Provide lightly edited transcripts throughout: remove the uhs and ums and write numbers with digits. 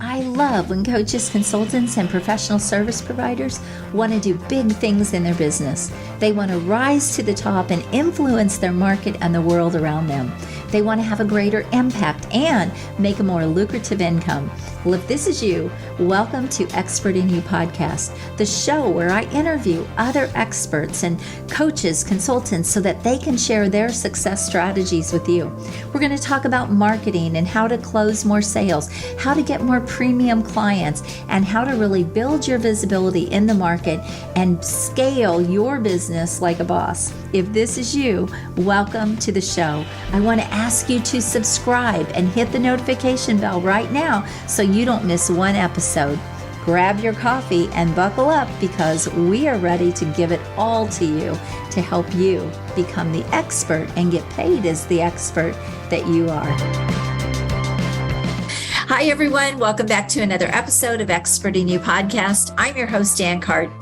I love when coaches, consultants, and professional service providers want to do big things in their business. They want to rise to the top and influence their market and the world around them. They want to have a greater impact and make a more lucrative income. Well, if this is you, welcome to Expert in You podcast, the show where I interview other experts and coaches, consultants, so that they can share their success strategies with you. We're going to talk about marketing and how to close more sales, how to get more premium clients, and how to really build your visibility in the market and scale your business like a boss. If this is you, welcome to the show. I want to ask you to subscribe and hit the notification bell right now so you don't miss one episode. Grab your coffee and buckle up because we are ready to give it all to you to help you become the expert and get paid as the expert that you are. Hi, everyone. Welcome back to another episode of Expert in You podcast. I'm your host, Carden.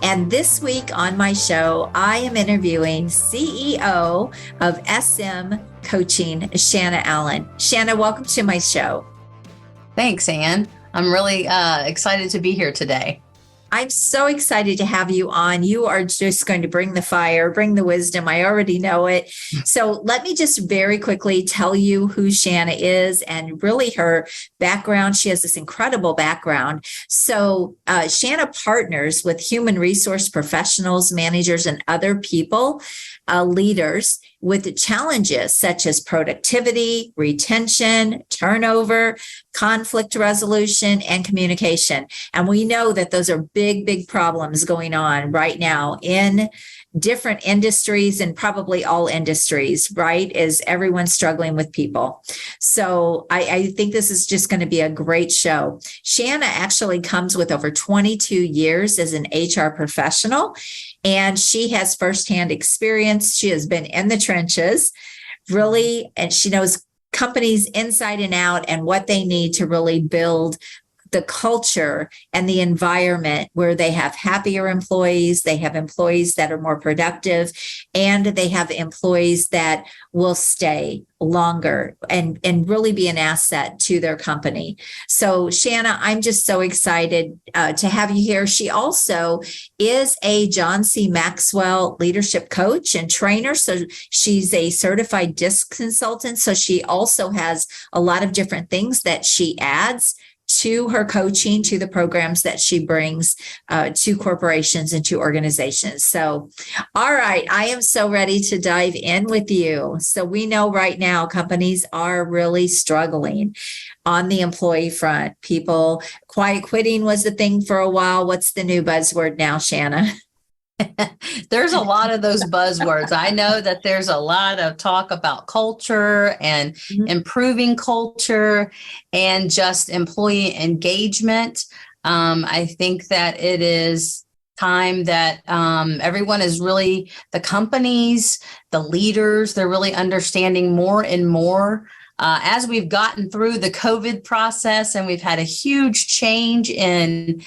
And this week on my show, I am interviewing CEO of SM Coaching, Shana Allen. Shana, welcome to my show. Thanks, Ann. I'm really excited to be here today. I'm so excited to have you on. You are just going to bring the fire, bring the wisdom. I already know it. So let me just very quickly tell you who Shana is and really her background. She has this incredible background. So Shana partners with human resource professionals, managers, and other people, leaders with challenges such as productivity, retention, turnover, conflict resolution, and communication. And we know that those are big problems going on right now in different industries and probably all industries, right? As everyone's struggling with people. So I think this is just going to be a great show. Shana actually comes with over 22 years as an HR professional, and she has firsthand experience. She has been in the trenches, really, and she knows companies inside and out and what they need to really build the culture and the environment where they have happier employees, they have employees that are more productive, and they have employees that will stay longer and really be an asset to their company. So Shana, I'm just so excited to have you here. She also is a John C. Maxwell leadership coach and trainer. So she's a certified DISC consultant. So she also has a lot of different things that she adds to her coaching, to the programs that she brings to corporations and to organizations. So, all right, I am so ready to dive in with you. So we know right now companies are really struggling on the employee front. People, quiet quitting was the thing for a while. What's the new buzzword now, Shana? There's a lot of those buzzwords. I know that there's a lot of talk about culture and improving culture and just employee engagement. I think that it is time that everyone is really, the companies, the leaders, they're really understanding more and more. As we've gotten through the COVID process and we've had a huge change in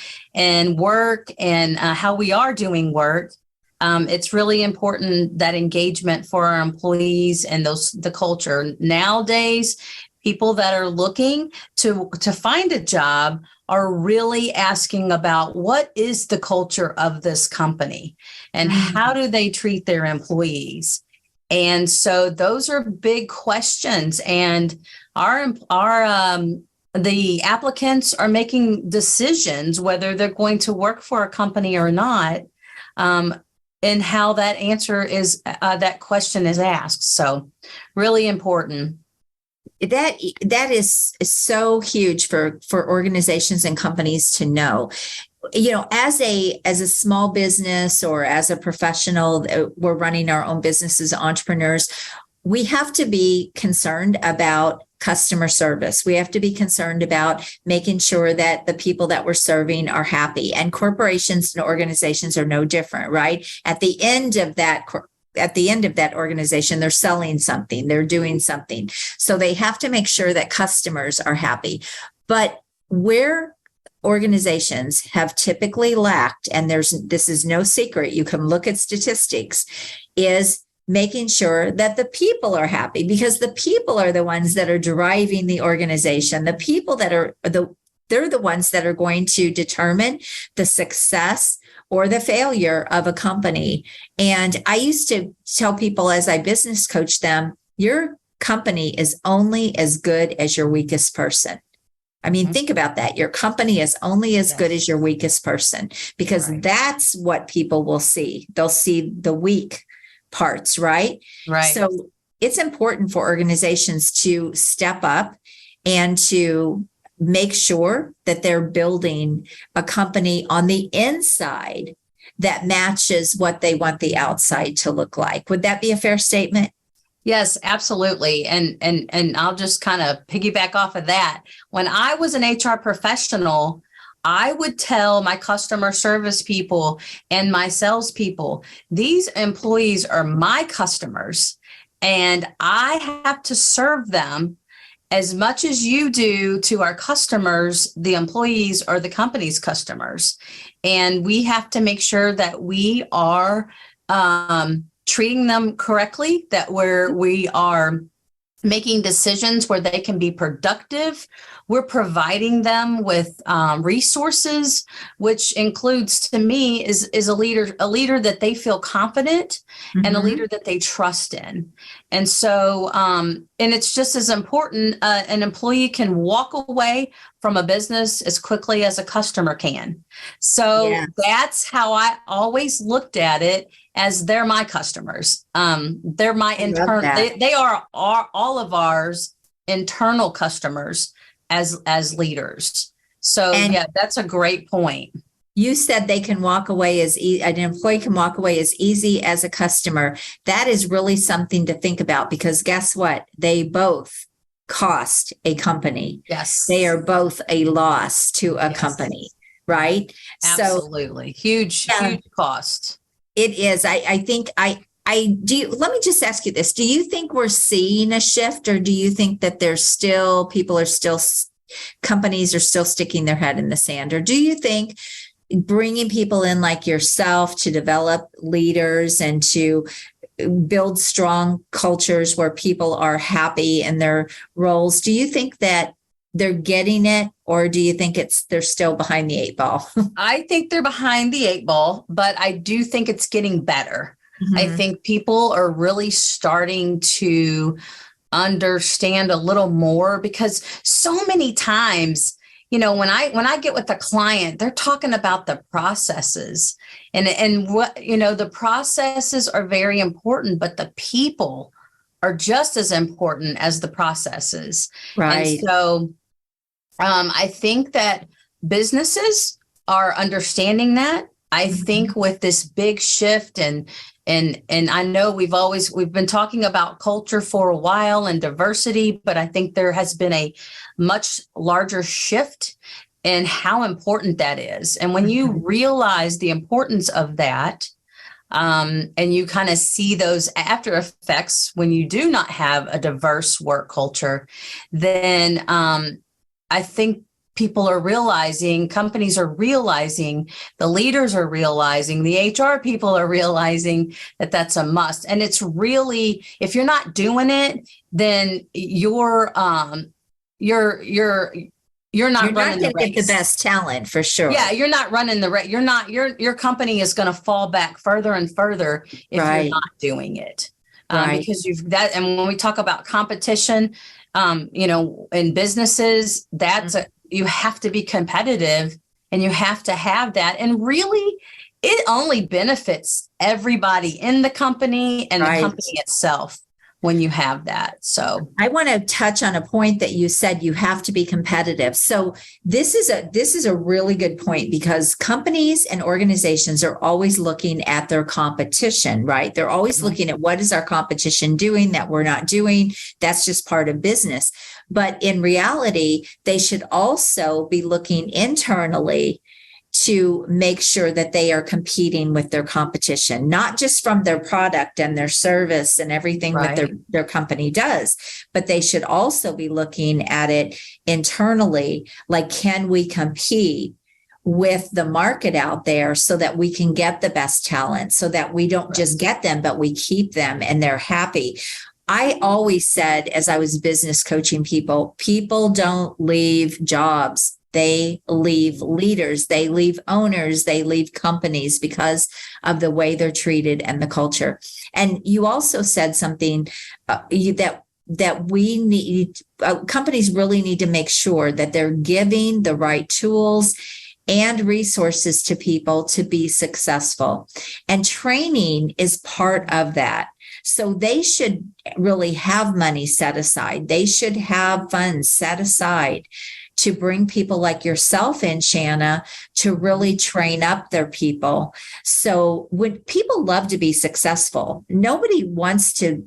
work and how we are doing work, it's really important that engagement for our employees and the culture. Nowadays, people that are looking to find a job are really asking about what is the culture of this company and how do they treat their employees. And so those are big questions, and the applicants are making decisions whether they're going to work for a company or not, and how that answer is that question is asked. So really important. That is so huge for organizations and companies to know. You know, as a small business or as a professional, we're running our own businesses, entrepreneurs, we have to be concerned about customer service. We have to be concerned about making sure that the people that we're serving are happy, and corporations and organizations are no different, right? At the end of that organization, they're selling something, they're doing something. So they have to make sure that customers are happy. But where organizations have typically lacked, and this is no secret, you can look at statistics, is making sure that the people are happy, because the people are the ones that are driving the organization. The people that are they're the ones that are going to determine the success or the failure of a company. And I used to tell people as I business coach them, your company is only as good as your weakest person. I mean, think about that. Your company is only as good as your weakest person, because that's what people will see. They'll see the weak parts, right? Right. So it's important for organizations to step up and to make sure that they're building a company on the inside that matches what they want the outside to look like. Would that be a fair statement? Yes, absolutely. And I'll just kind of piggyback off of that. When I was an HR professional, I would tell my customer service people and my salespeople, these employees are my customers, and I have to serve them as much as you do to our customers. The employees are the company's customers. And we have to make sure that we are treating them correctly, that we are making decisions where they can be productive. We're providing them with resources, which includes, to me, is a leader that they feel confident and a leader that they trust in. And so, and it's just as important, an employee can walk away from a business as quickly as a customer can. So that's how I always looked at it, as they're my customers. They're my internal, they are all of ours internal customers as leaders. So that's a great point. You said they can walk away an employee can walk away as easy as a customer. That is really something to think about, because guess what? They both cost a company. Yes. They are both a loss to a company, right? Absolutely. So, huge cost. It is. I think I do. Let me just ask you this. Do you think we're seeing a shift, or do you think that companies are still sticking their head in the sand? Or do you think bringing people in like yourself to develop leaders and to build strong cultures where people are happy in their roles, do you think that they're getting it, or do you think they're still behind the 8 ball? I think they're behind the 8 ball, but I do think it's getting better. I think people are really starting to understand a little more, because so many times, when I get with a client, they're talking about the processes and what, the processes are very important, but the people are just as important as the processes. Right. And so I think that businesses are understanding that. I think with this big shift and I know we've been talking about culture for a while and diversity, but I think there has been a much larger shift in how important that is. And when you realize the importance of that, and you kind of see those after effects when you do not have a diverse work culture, then I think people are realizing, companies are realizing, the leaders are realizing, the HR people are realizing that that's a must. And it's really, if you're not doing it, then you're not running the race. Get the best talent for sure. Yeah, you're not running the race. Your company is going to fall back further and further if you're not doing it. Because and when we talk about competition, in businesses, you have to be competitive, and you have to have that. And really, it only benefits everybody in the company and the company itself when you have that. So I want to touch on a point that you said, you have to be competitive. So this is a really good point, because companies and organizations are always looking at their competition, right? They're always looking at what is our competition doing that we're not doing. That's just part of business. But in reality, they should also be looking internally to make sure that they are competing with their competition, not just from their product and their service and everything that their company does, but they should also be looking at it internally. Like, can we compete with the market out there so that we can get the best talent, so that we don't just get them, but we keep them and they're happy? I always said, as I was business coaching people don't leave jobs they leave leaders, they leave owners, they leave companies because of the way they're treated and the culture. And you also said something that we need, companies really need to make sure that they're giving the right tools and resources to people to be successful. And training is part of that. So they should really have money set aside. They should have funds set aside to bring people like yourself in, Shana, to really train up their people. So when people love to be successful, nobody wants to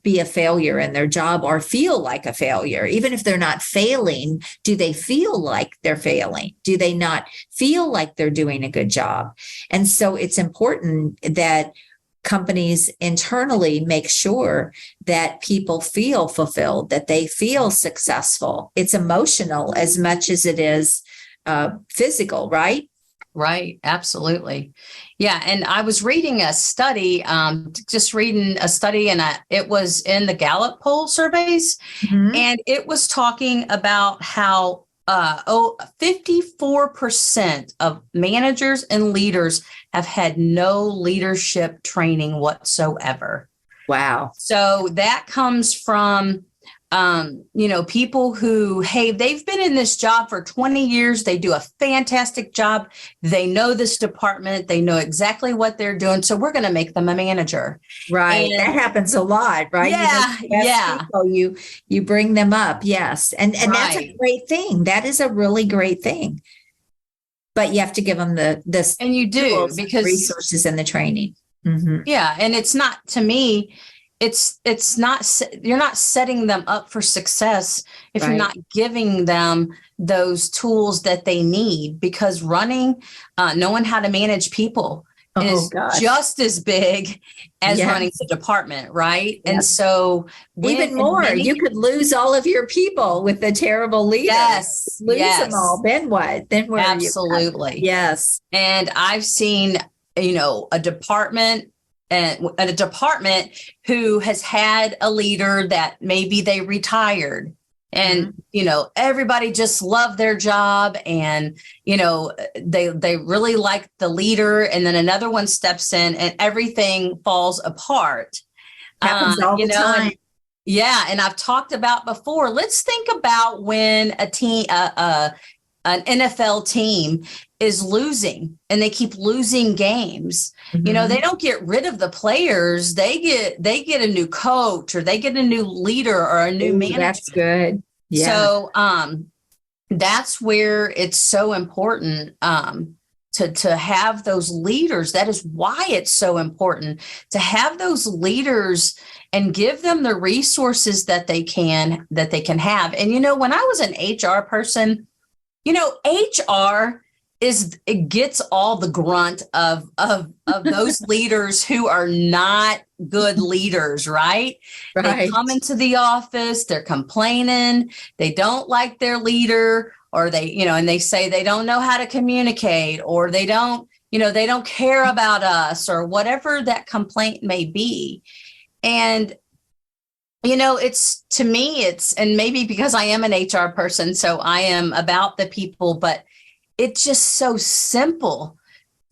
be a failure in their job or feel like a failure. Even if they're not failing, do they feel like they're failing? Do they not feel like they're doing a good job? And so it's important that companies internally make sure that people feel fulfilled, that they feel successful. It's emotional as much as it is physical, right? Right. Absolutely. Yeah. And I was reading a study, and it was in the Gallup poll surveys, and it was talking about how 54% of managers and leaders have had no leadership training whatsoever. Wow. So that comes from, people who, hey, they've been in this job for 20 years. They do a fantastic job. They know this department. They know exactly what they're doing. So we're going to make them a manager. Right. And that happens a lot, right? Yeah. You bring them up. Yes. And Right. That's a great thing. That is a really great thing. But you have to give them the and you do, because resources and the training. Mm-hmm. Yeah. And it's not, to me, it's not, you're not setting them up for success if you're not giving them those tools that they need, because knowing how to manage people is just as big as running the department, right? Yes. And so even more, you could lose all of your people with a terrible leader. Yes. Lose them all. Then what? Then where? Absolutely. Are you? Yes. And I've seen, a department who has had a leader that maybe they retired, and everybody just loved their job, and they really like the leader, and then another one steps in and everything falls apart. Happens all the time. And I've talked about before, let's think about when a team an NFL team is losing and they keep losing games. Mm-hmm. They don't get rid of the players. They get a new coach, or they get a new leader, or a new manager. That's good. Yeah. So that's where it's so important to have those leaders. That is why it's so important to have those leaders and give them the resources that they can have. And when I was an HR person, HR it gets all the grunt of those leaders who are not good leaders, right? They come into the office, they're complaining, they don't like their leader, or they, and they say they don't know how to communicate, or they don't care about us, or whatever that complaint may be. And to me, and maybe because I am an HR person, so I am about the people, but it's just so simple.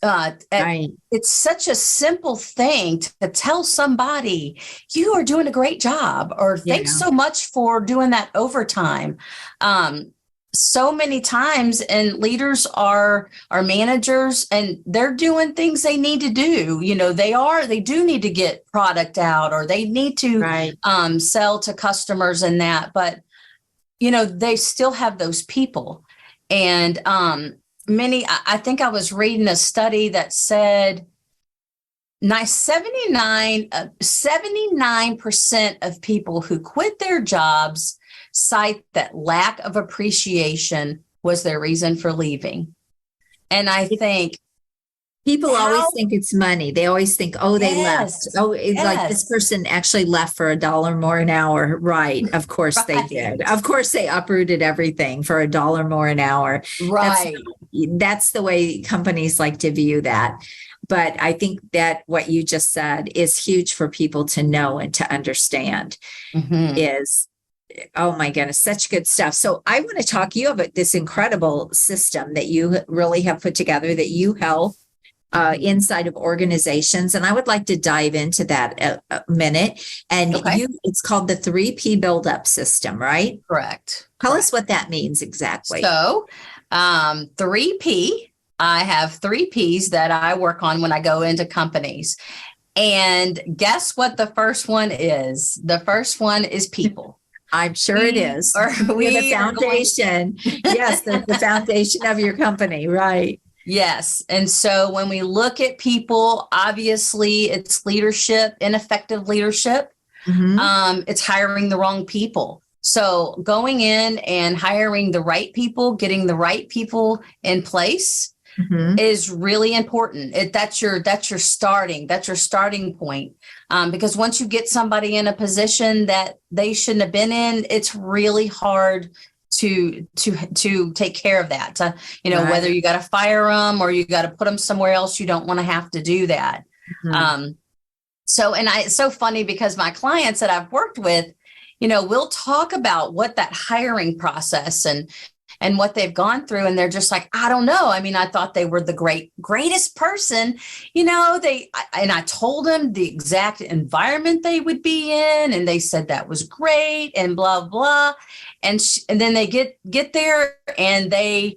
It's such a simple thing to tell somebody, you are doing a great job, or thanks so much for doing that overtime. So many times, and leaders are managers, and they're doing things they need to do. They do need to get product out, or they need to sell to customers and that, but they still have those people. And I think I was reading a study that said 79% of people who quit their jobs cite that lack of appreciation was their reason for leaving. And I think people always think it's money. They always think, they left. Like this person actually left for $1 more an hour. Right. Of course they did. Of course they uprooted everything for $1 more an hour. Right. That's the way companies like to view that. But I think that what you just said is huge for people to know and to understand is Oh my goodness, such good stuff. So I want to talk to you about this incredible system that you really have put together that you help inside of organizations. And I would like to dive into that a minute. And Okay. it's called the 3P build-up system, right? Correct. Tell Correct. us what that means exactly. So, 3P, I have 3Ps that I work on when I go into companies. And guess what the first one is? The first one is people. I'm sure it is. We the foundation. Yes, the foundation of your company, right? Yes. And so when we look at people, obviously it's leadership, ineffective leadership. It's hiring the wrong people. So going in and hiring the right people, getting the right people in place is really important. That's your starting point. Because once you get somebody in a position that they shouldn't have been in, it's really hard to take care of that. Right. Whether you got to fire them or you got to put them somewhere else, you don't want to have to do that. It's so funny because my clients that I've worked with, we'll talk about what that hiring process and what they've gone through. And they're just like, I don't know. I mean, I thought they were the greatest person, and I told them the exact environment they would be in. And they said that was great and blah, blah. And then they get there and they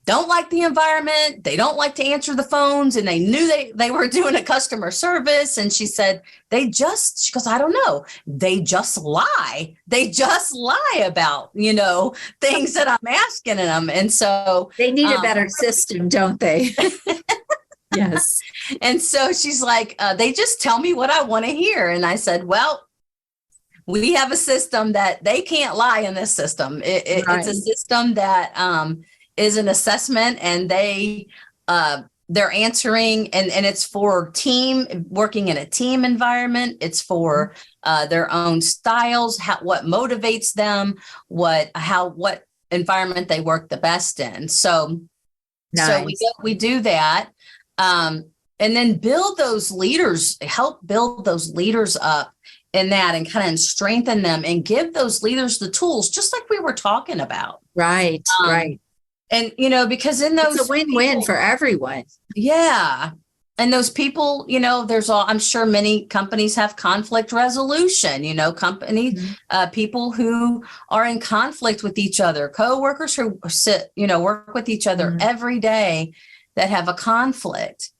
don't like the environment. They don't like to answer the phones. And they knew they were doing a customer service. And she said, she goes, I don't know. They just lie. They just lie about, things that I'm asking them. And so they need a better system, don't they? Yes. And so she's like, they just tell me what I want to hear. And I said, well, we have a system that they can't lie in this system. It's a system that is an assessment, and they're answering, and it's for working in a team environment. It's for their own styles, what motivates them, what environment they work the best in. So we do that, and then build those leaders, help build those leaders up in that, and kind of strengthen them and give those leaders the tools, just like we were talking about. Right. Right. And, because in those, it's a win-win for everyone. Yeah. And those people, I'm sure many companies have conflict resolution, people who are in conflict with each other, coworkers who work with each other every day that have a conflict.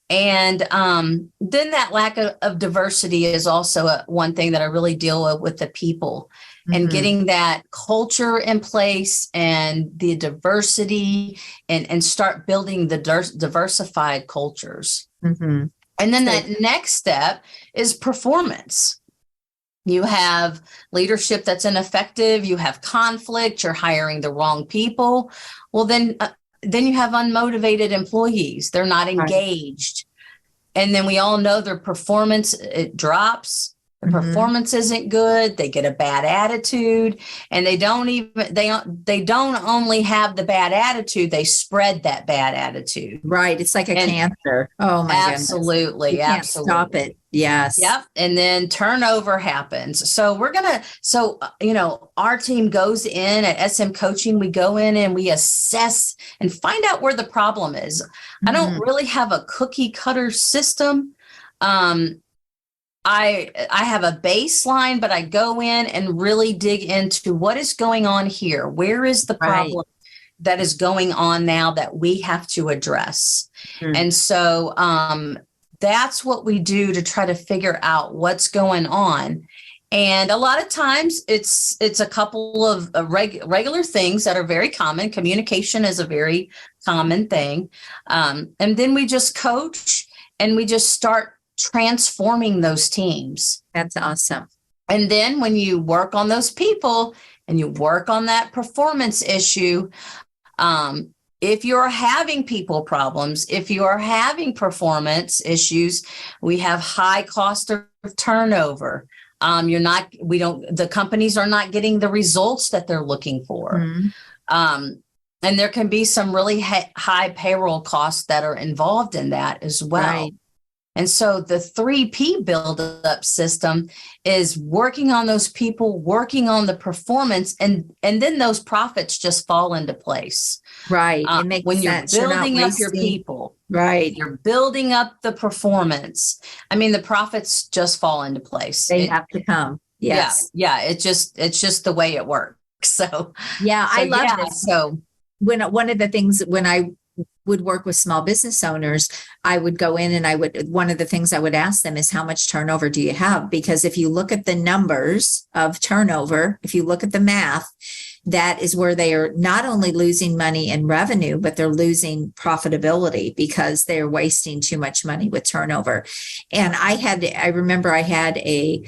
And then that lack of diversity is also one thing that I really deal with the people. And getting that culture in place and the diversity and start building the diversified cultures. And then that next step is performance. You have leadership that's ineffective. You have conflict. You're hiring the wrong people. Well, then you have unmotivated employees. They're not engaged. And then we all know their performance, it drops. The performance isn't good. They get a bad attitude, and they don't only have the bad attitude, they spread that bad attitude. Right. It's like a cancer. Oh my goodness. Absolutely. You can't stop it. Yes. Yep. And then turnover happens. So our team goes in at SM Coaching. We go in and we assess and find out where the problem is. I don't really have a cookie cutter system. I have a baseline, but I go in and really dig into what is going on here. Where is the problem that is going on now that we have to address? And so that's what we do to try to figure out what's going on. And a lot of times it's a couple of regular things that are very common. Communication is a very common thing. And then we just coach and we just start transforming those teams. That's awesome. And then when you work on those people and you work on that performance issue, if you're having people problems, if you are having performance issues, we have high cost of turnover. The companies are not getting the results that they're looking for. And there can be some really high payroll costs that are involved in that as well. And so the 3P build-up system is working on those people, working on the performance, and then those profits just fall into place. Right. It makes when you're sense. You're not building up your wasting. people, Right. you're building up the performance. I mean, the profits just fall into place. They have to come. Yes. Yeah. It's just the way it works. So yeah, I love this. So one of the things when I would work with small business owners, I would go in and one of the things I would ask them is, how much turnover do you have? Because if you look at the numbers of turnover, if you look at the math, that is where they are not only losing money in revenue, but they're losing profitability because they're wasting too much money with turnover. And I remember I had a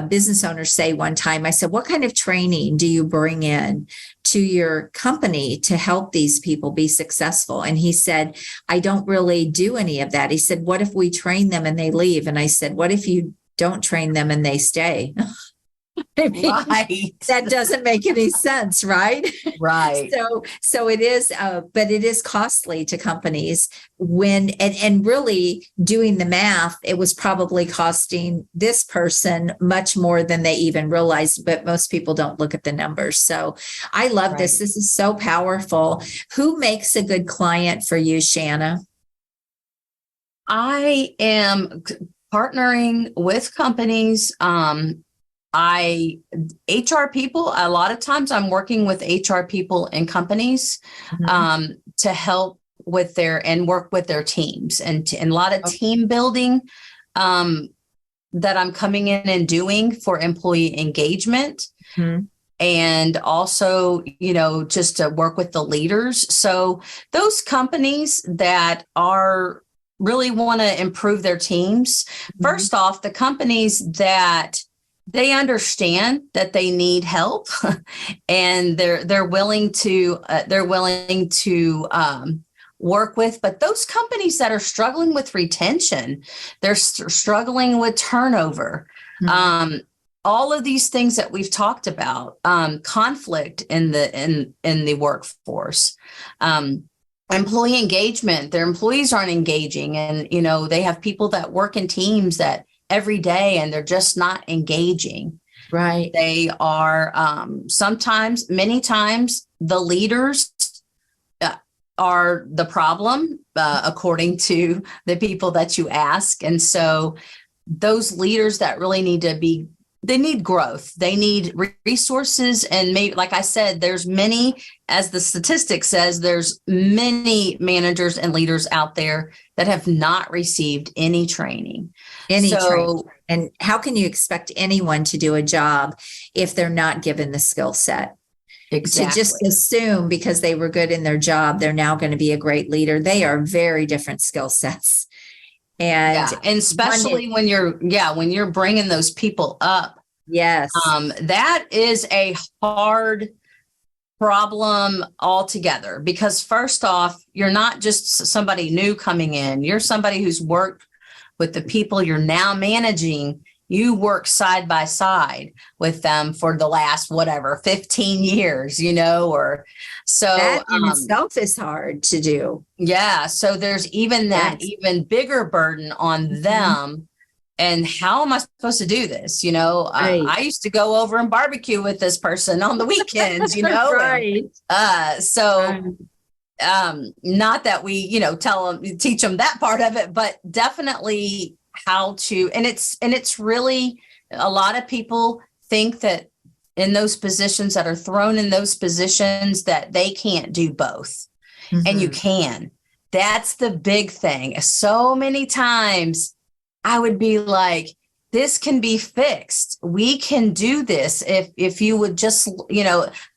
business owner say one time, I said, what kind of training do you bring in to your company to help these people be successful? And he said, I don't really do any of that. He said, what if we train them and they leave? And I said, what if you don't train them and they stay? Right. That doesn't make any sense, right? Right. So it is, but it is costly to companies and really doing the math, it was probably costing this person much more than they even realized, but most people don't look at the numbers. So I love this. This is so powerful. Who makes a good client for you, Shana? I am partnering with companies. HR people, a lot of times I'm working with HR people in companies to help with work with their teams and a lot of team building that I'm coming in and doing for employee engagement. And also, just to work with the leaders. So those companies that are really want to improve their teams, first off, the companies that they understand that they need help and they're willing to work with, but those companies that are struggling with retention, they're struggling with turnover, all of these things that we've talked about, conflict in the workforce, employee engagement, their employees aren't engaging, and they have people that work in teams that every day and they're just not engaging. Right. They are many times the leaders are the problem, according to the people that you ask. And so those leaders that really they need growth. They need resources. And maybe, like I said, there's many, as the statistic says, there's many managers and leaders out there that have not received any training. And how can you expect anyone to do a job if they're not given the skill set? Exactly. To just assume because they were good in their job, they're now going to be a great leader. They are very different skill sets. And especially when you're bringing those people up. Yes. That is a hard problem altogether, because first off, you're not just somebody new coming in. You're somebody who's worked with the people you're now managing. You work side by side with them for the last 15 years, or so that in itself is hard to do. Yeah. So there's even even bigger burden on them. And how am I supposed to do this? Right. I used to go over and barbecue with this person on the weekends, Right. Not that we, teach them that part of it, but definitely how to, and it's really, a lot of people think that in those positions that are thrown in those positions that they can't do both. And you can. That's the big thing. So many times I would be like, this can be fixed. We can do this. If you would just,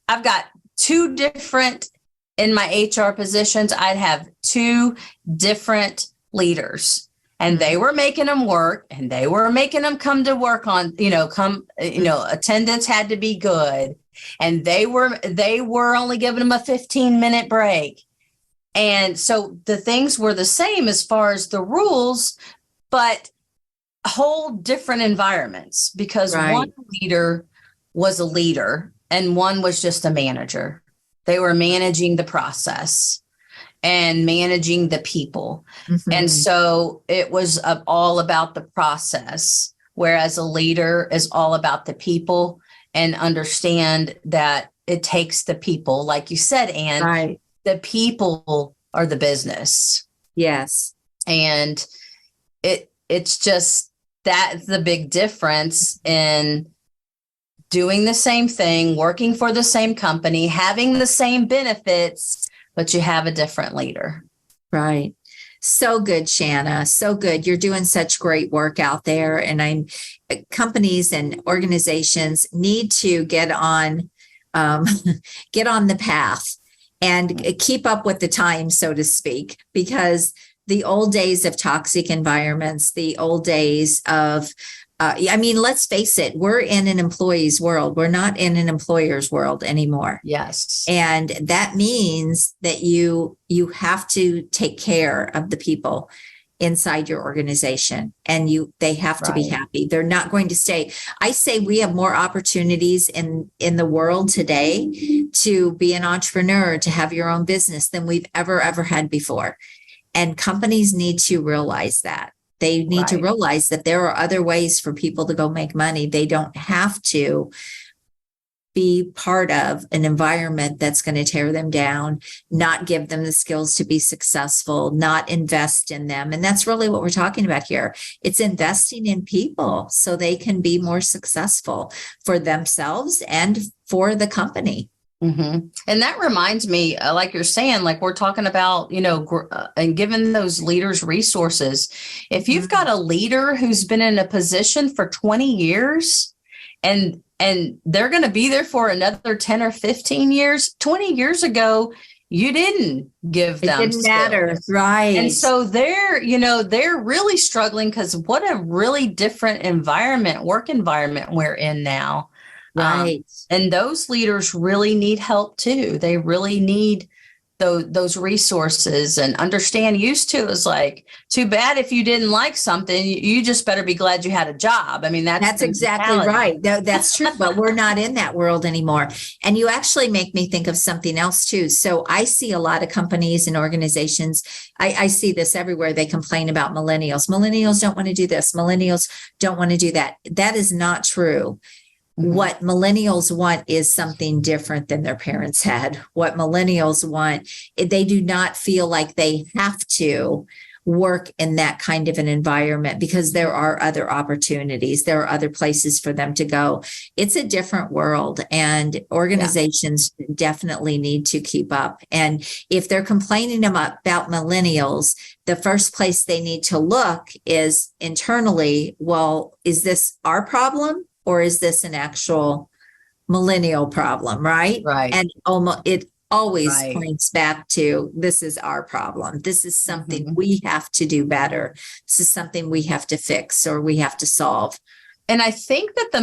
I've got two different, in my HR positions, I'd have two different leaders. And they were making them work, and they were making them come to work on, attendance had to be good. And they were only giving them a 15-minute break. And so the things were the same as far as the rules, but whole different environments, because one leader was a leader and one was just a manager. They were managing the process. and managing the people. Mhm. And so it was all about the process, whereas a leader is all about the people and understand that it takes the people, like you said, Anne, Right. the people are the business. Yes. And it's just that's the big difference in doing the same thing, working for the same company, having the same benefits, but you have a different leader. Right. So good, Shana. So good. You're doing such great work out there. And companies and organizations need to get on get on the path and keep up with the times, so to speak, because the old days of toxic environments, the old days of let's face it, we're in an employee's world. We're not in an employer's world anymore. Yes. And that means that you have to take care of the people inside your organization, and they have to be happy. They're not going to stay. I say we have more opportunities in the world today to be an entrepreneur, to have your own business than we've ever had before. And companies need to realize that. They need to realize that there are other ways for people to go make money. They don't have to be part of an environment that's going to tear them down, not give them the skills to be successful, not invest in them. And that's really what we're talking about here. It's investing in people so they can be more successful for themselves and for the company. Mm-hmm. And that reminds me, like you're saying, like we're talking about, and giving those leaders resources. If you've got a leader who's been in a position for 20 years and they're going to be there for another 10 or 15 years, 20 years ago, you didn't give them. It didn't matter. Right. And so they're really struggling because what a really different work environment we're in now. Right. And those leaders really need help too. They really need those resources, and understand used to is like, too bad if you didn't like something, you just better be glad you had a job. I mean, that's exactly right. That's true, but we're not in that world anymore. And you actually make me think of something else too. So I see a lot of companies and organizations. I see this everywhere. They complain about millennials. Millennials don't want to do this. Millennials don't want to do that. That is not true. Mm-hmm. What millennials want is something different than their parents had. What millennials want, they do not feel like they have to work in that kind of an environment because there are other opportunities. There are other places for them to go. It's a different world, and organizations definitely need to keep up. And if they're complaining about millennials, the first place they need to look is internally. Well, is this our problem? Or is this an actual millennial problem, right? Right. And it always points back to, this is our problem. This is something we have to do better. This is something we have to fix or we have to solve. And I think that the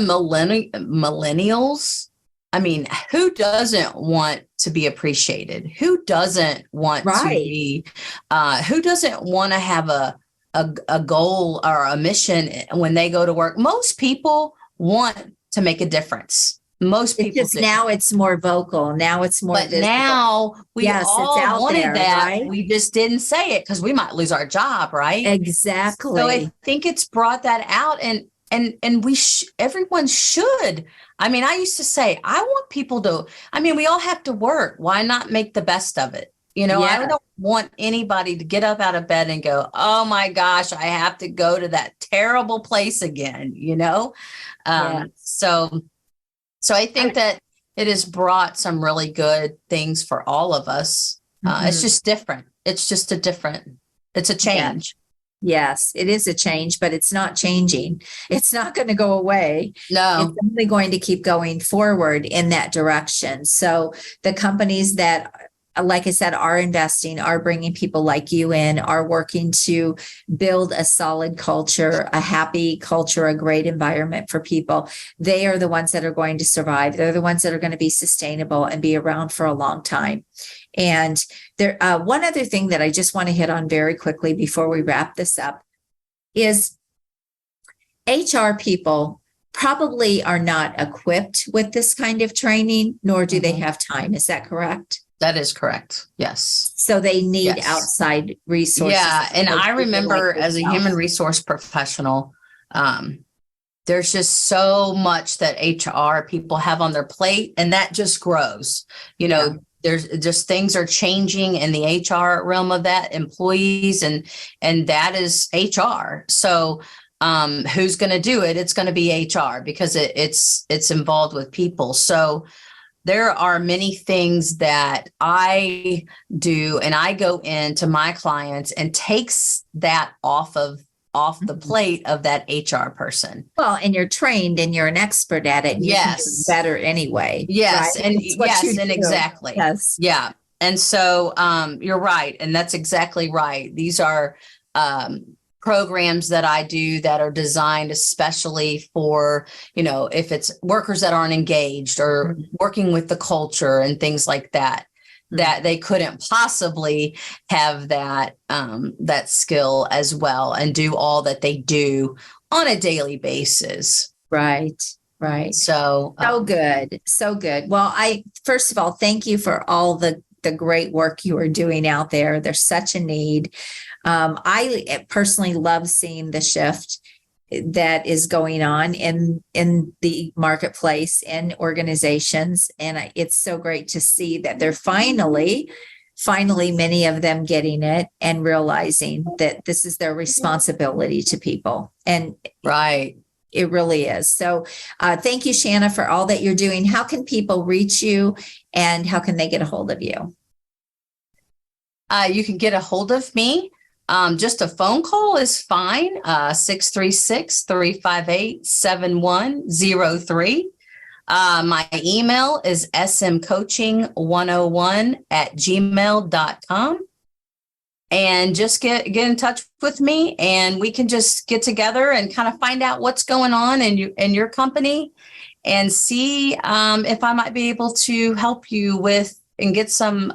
millennials, I mean, who doesn't want to be appreciated? Who doesn't want to be, who doesn't want to have a goal or a mission when they go to work? Most people want to make a difference. Most people do. Now it's more vocal. Now it's more But visible. Now we all wanted there, that. Right? We just didn't say it because we might lose our job, right? Exactly. So I think it's brought that out, and everyone should. I mean, I used to say, I want people to, we all have to work. Why not make the best of it? I don't want anybody to get up out of bed and go, oh my gosh, I have to go to that terrible place again, So I think that it has brought some really good things for all of us. It's just different. It's a change. Yes, it is a change, but it's not changing. It's not going to go away. No. It's only going to keep going forward in that direction. So the companies that, like I said, are investing, are bringing people like you in, are working to build a solid culture, a happy culture, a great environment for people. They are the ones that are going to survive. They're the ones that are going to be sustainable and be around for a long time. And there, one other thing that I just want to hit on very quickly before we wrap this up is HR people probably are not equipped with this kind of training, nor do they have time. Is that correct? That is correct. Yes. So they need Yes. outside resources. Yeah. And like I people remember like as a yourself. human resource professional, there's just so much that HR people have on their plate, and that just grows. There's just things are changing in the HR realm of that, employees, and that is HR. So who's going to do it? It's going to be HR, because it's involved with people. So there are many things that I do, and I go into my clients and takes that off the plate of that HR person. Well, and you're trained and you're an expert at it. And you can do it better anyway. Yes. Right? And do. exactly. Yes. Yeah. And so you're right. And that's exactly right. These are programs that I do that are designed especially for, if it's workers that aren't engaged or working with the culture and things like that, that they couldn't possibly have that skill as well and do all that they do on a daily basis. Right. So good. So good. Well, first of all, thank you for all the great work you are doing out there. There's such a need. I personally love seeing the shift that is going on in the marketplace and organizations. And it's so great to see that they're finally many of them getting it and realizing that this is their responsibility to people. And right. It really is. So thank you, Shana, for all that you're doing. How can people reach you and how can they get a hold of you? You can get a hold of me. Just a phone call is fine. 636-358-7103. My email is smcoaching101@gmail.com. And just get in touch with me, and we can just get together and kind of find out what's going on in your company and see if I might be able to help you with and get some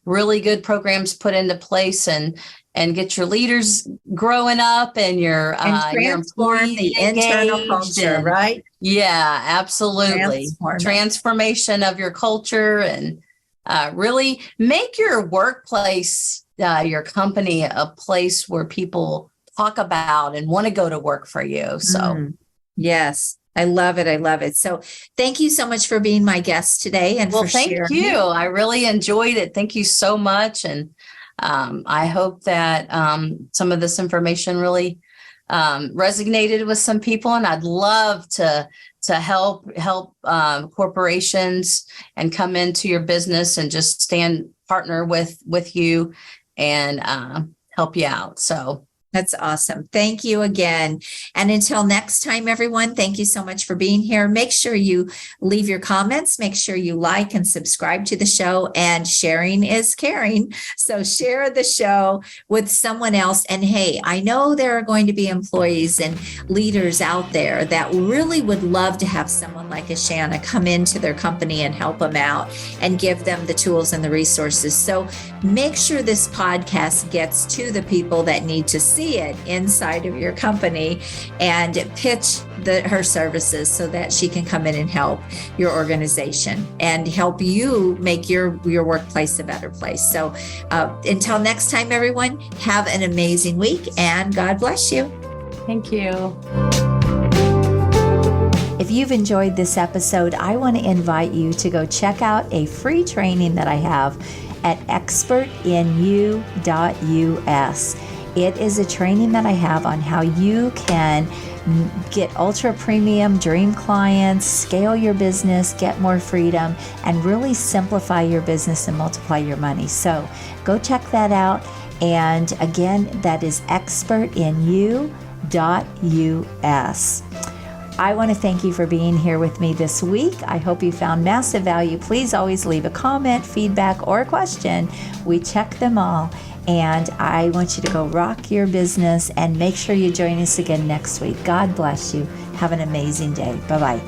really good programs put into place and get your leaders growing up and your transform the internal culture, right? Yeah, absolutely. Transformation of your culture and really make your workplace, your company, a place where people talk about and want to go to work for you. So, yes. I love it. I love it. So thank you so much for being my guest today and for sharing. Thank you. I really enjoyed it. Thank you so much. And I hope that some of this information really resonated with some people. And I'd love to help corporations and come into your business and just partner with you and help you out. So. That's awesome. Thank you again. And until next time, everyone, thank you so much for being here. Make sure you leave your comments. Make sure you like and subscribe to the show. And sharing is caring. So share the show with someone else. And hey, I know there are going to be employees and leaders out there that really would love to have someone like a Shana come into their company and help them out and give them the tools and the resources. So make sure this podcast gets to the people that need to see it inside of your company and pitch her services so that she can come in and help your organization and help you make your workplace a better place. So until next time, everyone, have an amazing week and God bless you. Thank you. If you've enjoyed this episode, I want to invite you to go check out a free training that I have at expertinu.us. It is a training that I have on how you can get ultra premium dream clients, scale your business, get more freedom, and really simplify your business and multiply your money. So go check that out. And again, that is expertinu.us. I want to thank you for being here with me this week. I hope you found massive value. Please always leave a comment, feedback, or a question. We check them all. And I want you to go rock your business and make sure you join us again next week. God bless you. Have an amazing day. Bye-bye.